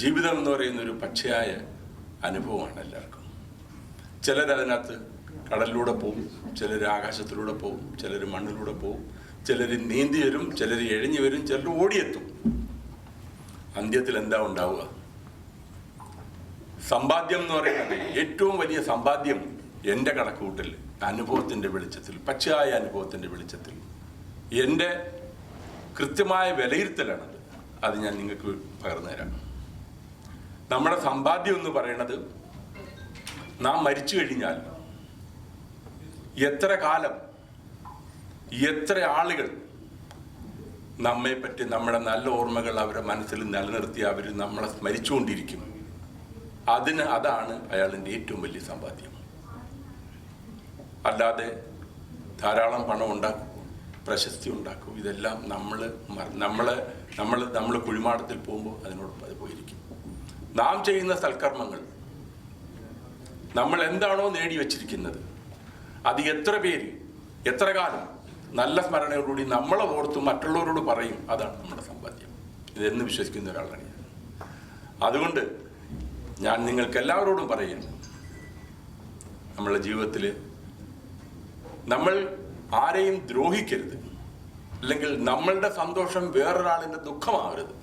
ജീവിതം എന്ന് പറയുന്നൊരു പച്ചയായ അനുഭവമാണ് എല്ലാവർക്കും. ചിലരതിനകത്ത് കടലിലൂടെ പോവും, ചിലർ ആകാശത്തിലൂടെ പോവും, ചിലർ മണ്ണിലൂടെ പോവും, ചിലർ നീന്തി വരും, ചിലർ എഴഞ്ഞു വരും, ചിലർ ഓടിയെത്തും. അന്ത്യത്തിൽ എന്താ ഉണ്ടാവുക? സമ്പാദ്യം എന്ന് പറയുന്നത് ഏറ്റവും വലിയ സമ്പാദ്യം എൻ്റെ കണക്കുകൂട്ടൽ അനുഭവത്തിൻ്റെ വെളിച്ചത്തിൽ, പച്ചയായ അനുഭവത്തിൻ്റെ വെളിച്ചത്തിൽ എൻ്റെ കൃത്യമായ വിലയിരുത്തലാണത്. അത് ഞാൻ നിങ്ങൾക്ക് പകർന്നു തരാം. നമ്മുടെ സമ്പാദ്യം എന്ന് പറയുന്നത് നാം മരിച്ചു കഴിഞ്ഞാൽ എത്ര കാലം, എത്ര ആളുകൾ നമ്മെപ്പറ്റി, നമ്മുടെ നല്ല ഓർമ്മകൾ അവരുടെ മനസ്സിൽ നിലനിർത്തി അവർ നമ്മളെ സ്മരിച്ചുകൊണ്ടിരിക്കും. അതാണ് അയാളിൻ്റെ ഏറ്റവും വലിയ സമ്പാദ്യം. അല്ലാതെ ധാരാളം പണം ഉണ്ടാക്കും, പ്രശസ്തി ഉണ്ടാക്കും, ഇതെല്ലാം നമ്മൾ കുഴിമാടത്തിൽ പോകുമ്പോൾ അതിനോടൊപ്പം അത് പോയിരിക്കും. നാം ചെയ്യുന്ന സൽക്കർമ്മങ്ങൾ, നമ്മൾ എന്താണോ നേടി വച്ചിരിക്കുന്നത്, അത് എത്ര പേര് എത്ര കാലം നല്ല സ്മരണയോടുകൂടി നമ്മളെ ഓർത്ത് മറ്റുള്ളവരോട് പറയും, അതാണ് നമ്മുടെ സമ്പാദ്യം. ഇതെന്ന് വിശ്വസിക്കുന്ന ഒരാളാണ് ഞാൻ. അതുകൊണ്ട് ഞാൻ നിങ്ങൾക്ക് എല്ലാവരോടും പറയുന്നു, നമ്മളുടെ ജീവിതത്തിൽ നമ്മൾ ആരെയും ദ്രോഹിക്കരുത്, അല്ലെങ്കിൽ നമ്മളുടെ സന്തോഷം വേറൊരാളിൻ്റെ ദുഃഖമാവരുത്.